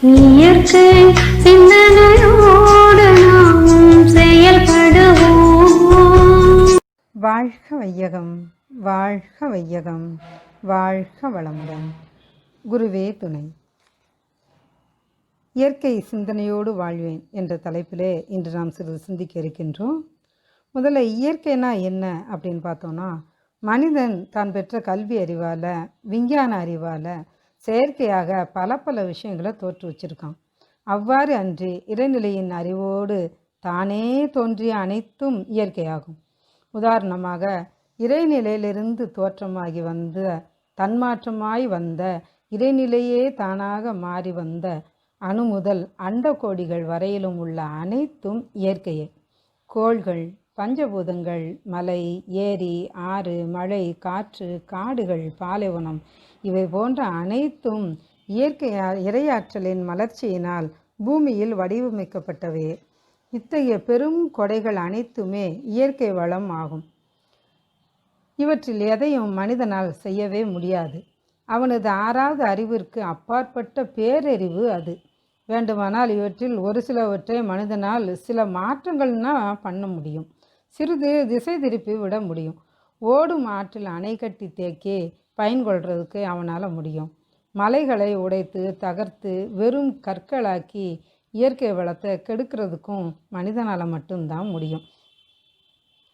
இயற்கை சிந்தனையோடு நாமும் செயல்படுவோம். வாழ்க வையகம், வாழ்க வையகம், வாழ்க வளமுடன். குருவே துணை. இயற்கை சிந்தனையோடு வாழ்வேன் என்ற தலைப்பிலே இன்று நாம் சிறிது சிந்திக்க இருக்கின்றோம். முதல்ல இயற்கைனா என்ன அப்படின்னு பார்த்தோன்னா, மனிதன் தான் பெற்ற கல்வி அறிவால், விஞ்ஞான அறிவால் செயற்கையாக பல பல விஷயங்களை தோற்று வச்சிருக்கான். அவ்வாறு அன்றி இறைநிலையின் அறிவோடு தானே தோன்றிய அனைத்தும் இயற்கையாகும். உதாரணமாக, இறைநிலையிலிருந்து தோற்றமாகி வந்த, தன்மாற்றமாய் வந்த, இறைநிலையே தானாக மாறி வந்த அணு முதல் அண்ட கோடிகள் வரையிலும் உள்ள அனைத்தும் இயற்கையே. கோள்கள், பஞ்சபூதங்கள், மலை, ஏரி, ஆறு, மழை, காற்று, காடுகள், பாலைவனம் இவை போன்ற அனைத்தும் இறையாற்றலின் மலர்ச்சியினால் பூமியில் வடிவமைக்கப்பட்டவையே. இத்தகைய பெரும் கொடைகள் அனைத்துமே இயற்கை வளம் ஆகும். இவற்றில் எதையும் மனிதனால் செய்யவே முடியாது. அவனது ஆறாவது அறிவிற்கு அப்பாற்பட்ட பேரறிவு அது. வேண்டுமானால் இவற்றில் ஒரு சிலவற்றை மனிதனால் சில மாற்றங்கள்னா பண்ண முடியும். சிறிது திசை திருப்பி விட முடியும். ஓடும் ஆற்றில் அணை கட்டி தேக்கி பயன்கொள்றதுக்கு அவனால் முடியும். மலைகளை உடைத்து தகர்த்து வெறும் கற்களாக்கி இயற்கை வளத்தை கெடுக்கிறதுக்கும் மனிதனால் மட்டும்தான் முடியும்.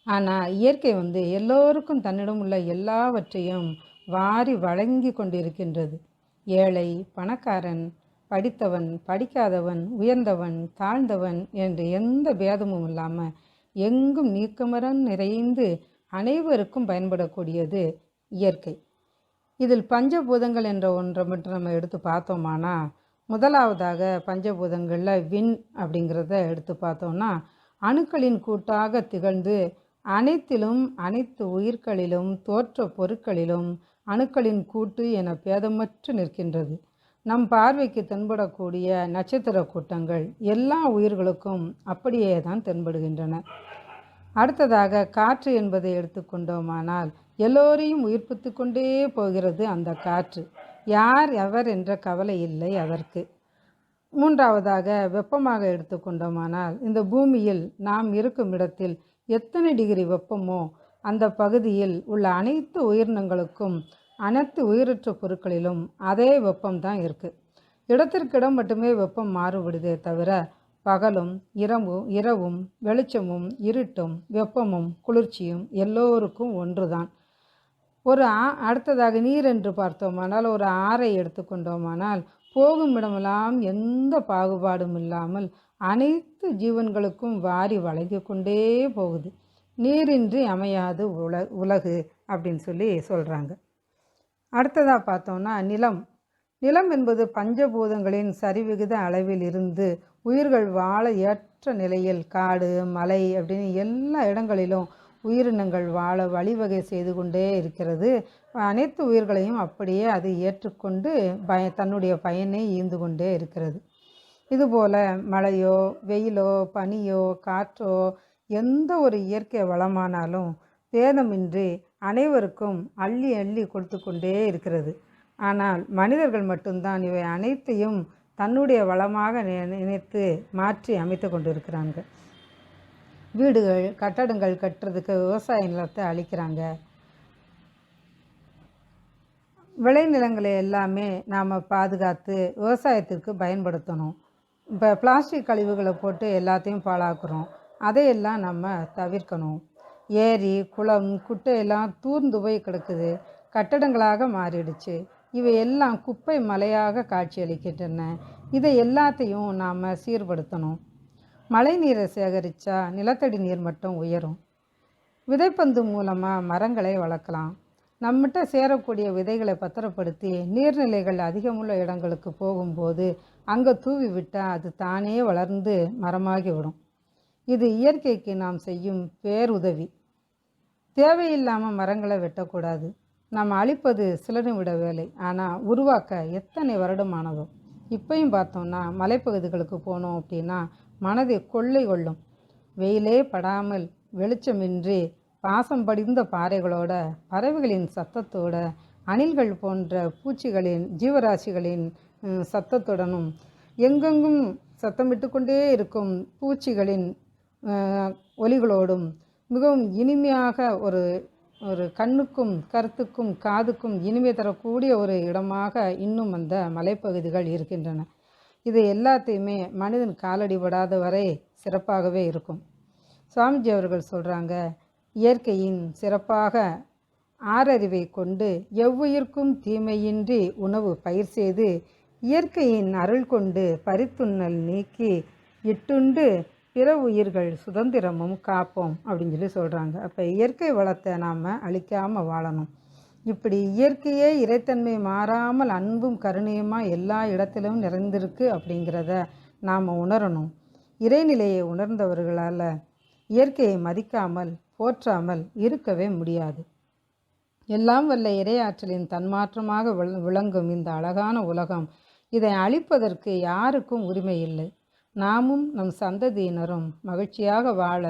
ஆனால் இயற்கை எல்லோருக்கும் தன்னிடம் உள்ள எல்லாவற்றையும் வாரி வழங்கி கொண்டிருக்கின்றது. ஏழை, பணக்காரன், படித்தவன், படிக்காதவன், உயர்ந்தவன், தாழ்ந்தவன் என்று எந்த பேதமும் இல்லாமல் எங்கும் நீக்கமரம் நிறைந்து அனைவருக்கும் பயன்படக்கூடியது இயற்கை. இதில் பஞ்சபூதங்கள் என்ற ஒன்றை மட்டும் நம்ம எடுத்து பார்த்தோமானா, முதலாவதாக பஞ்சபூதங்களில் விண் அப்படிங்கிறத எடுத்து பார்த்தோம்னா, அணுக்களின் கூட்டாக திகழ்ந்து அனைத்திலும், அனைத்து உயிர்களிலும், தோற்ற பொருட்களிலும் அணுக்களின் கூட்டு என பேதமற்று நிற்கின்றது. நம் பார்வைக்கு தென்படக்கூடிய நட்சத்திர கூட்டங்கள் எல்லா உயிர்களுக்கும் அப்படியே தான் தென்படுகின்றன. அடுத்ததாக காற்று என்பதை எடுத்துக்கொண்டோமானால், எல்லோரையும் உயிர்ப்பித்து கொண்டே போகிறது அந்த காற்று. யார் எவர் என்ற கவலை இல்லை அதற்கு. மூன்றாவதாக வெப்பமாக எடுத்துக்கொண்டோமானால், இந்த பூமியில் நாம் இருக்கும் இடத்தில் எத்தனை டிகிரி வெப்பமோ அந்த பகுதியில் உள்ள அனைத்து உயிரினங்களுக்கும், அனைத்து உயிரற்ற பொருட்களிலும் அதே வெப்பம்தான் இருக்குது. இடத்திற்கிடம் மட்டுமே வெப்பம் மாறுபடுதே தவிர பகலும் இரவும் வெளிச்சமும் இருட்டும் வெப்பமும் குளிர்ச்சியும் எல்லோருக்கும் ஒன்றுதான். அடுத்ததாக நீர் என்று பார்த்தோமானால், ஒரு ஆறை எடுத்துக்கொண்டோமானால் போகும் இடமெல்லாம் எந்த பாகுபாடும் இல்லாமல் அனைத்து ஜீவன்களுக்கும் வாரி வழங்கி கொண்டே போகுது. நீரின்றி அமையாது உலகு அப்படின்னு சொல்லி சொல்கிறாங்க. அடுத்ததாக பார்த்தோம்னா நிலம் என்பது பஞ்சபூதங்களின் சரிவிகித அளவில் இருந்து உயிர்கள் வாழ ஏற்ற நிலையில் காடு, மலை அப்படின்னு எல்லா இடங்களிலும் உயிரினங்கள் வாழ வழிவகை செய்து கொண்டே இருக்கிறது. அனைத்து உயிர்களையும் அப்படியே அது ஏற்றுக்கொண்டு தன்னுடைய பயனை ஈந்து கொண்டே இருக்கிறது. இதுபோல் மழையோ, வெயிலோ, பனியோ, காற்றோ எந்த ஒரு இயற்கை வளமானாலும் பேதமின்றி அனைவருக்கும் அள்ளி அள்ளி கொடுத்து கொண்டே இருக்கிறது. ஆனால் மனிதர்கள் மட்டும்தான் இவை அனைத்தையும் தன்னுடைய வளமாக நினைத்து மாற்றி அமைத்து கொண்டிருக்கிறாங்க. வீடுகள், கட்டடங்கள் கட்டுறதுக்கு விவசாய நிலத்தை அழிக்கிறாங்க. விளைநிலங்களை எல்லாமே நாம் பாதுகாத்து விவசாயத்திற்கு பயன்படுத்தணும். இப்போ பிளாஸ்டிக் கழிவுகளை போட்டு எல்லாத்தையும் பாழாக்குறோம். அதையெல்லாம் நம்ம தவிர்க்கணும். ஏரி, குளம், குட்டையெல்லாம் தூர்ந்து போய் கிடக்குது, கட்டடங்களாக மாறிடுச்சு. இவை எல்லாம் குப்பை மலையாக காட்சியளிக்கின்றன. இதை எல்லாத்தையும் நாம் சீர்படுத்தணும். மழை நீரை சேகரித்தா நிலத்தடி நீர் மட்டம் உயரும். விதைப்பந்து மூலமாக மரங்களை வளர்க்கலாம். நம்மகிட்ட சேரக்கூடிய விதைகளை பத்திரப்படுத்தி நீர்நிலைகள் அதிகமுள்ள இடங்களுக்கு போகும்போது அங்கே தூவி விட்டால் அது தானே வளர்ந்து மரமாகி விடும். இது இயற்கைக்கு நாம் செய்யும் பேருதவி. தேவையில்லாமல் மரங்களை வெட்டக்கூடாது. நாம் அழிப்பது சில நிமிட வேலை, ஆனால் உருவாக்க எத்தனை வருடமானதோ. இப்பையும் பார்த்தோம்னா மலைப்பகுதிகளுக்கு போனோம் அப்படின்னா மனதை கொள்ளை கொள்ளும். வெயிலே படாமல் வெளிச்சமின்றி பாசம் படிந்த பாறைகளோட, பறவைகளின் சத்தத்தோட, அணில்கள் போன்ற பூச்சிகளின் ஜீவராசிகளின் சத்தத்துடனும் எங்கெங்கும் சத்தமிட்டு கொண்டே இருக்கும் பூச்சிகளின் ஒலிகளோடும் மிகவும் இனிமையாக ஒரு ஒரு கண்ணுக்கும் கருத்துக்கும் காதுக்கும் இனிமை தரக்கூடிய ஒரு இடமாக இன்னும் அந்த மலைப்பகுதிகள் இருக்கின்றன. இது எல்லாத்தையுமே மனிதன் காலடிபடாத வரை சிறப்பாகவே இருக்கும். சுவாமிஜி அவர்கள் சொல்கிறாங்க, இயற்கையின் சிறப்பாக ஆறறிவை கொண்டு எவ்வுயிர்க்கும் தீமையின்றி உணவு பயிர் செய்து இயற்கையின் அருள் கொண்டு பரித்துண்ணல் நீக்கி இட்டுண்டு பிற உயிர்கள் சுதந்திரமும் காப்போம் அப்படின்னு சொல்லி சொல்கிறாங்க. அப்போ இயற்கை வளத்தை நாம் அழிக்காமல் வாழணும். இப்படி இயற்கையே இறைத்தன்மை மாறாமல் அன்பும் கருணையுமாக எல்லா இடத்திலும் நிறைந்திருக்கு அப்படிங்கிறத நாம் உணரணும். இறைநிலையை உணர்ந்தவர்களால் இயற்கையை மதிக்காமல் போற்றாமல் இருக்கவே முடியாது. எல்லாம் வல்ல இறையாற்றலின் தன்மாற்றமாக விளங்கும் இந்த அழகான உலகம், இதை அழிப்பதற்கு யாருக்கும் உரிமை இல்லை. நாமும் நம் சந்ததியினரும் மகிழ்ச்சியாக வாழ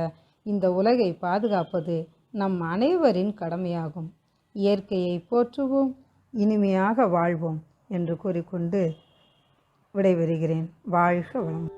இந்த உலகை பாதுகாப்பது நம் அனைவரின் கடமையாகும். இயற்கையை போற்றுவோம், இனிமையாக வாழ்வோம் என்று கூறிக்கொண்டு விடைபெறுகிறேன். வாழ்க வளம்.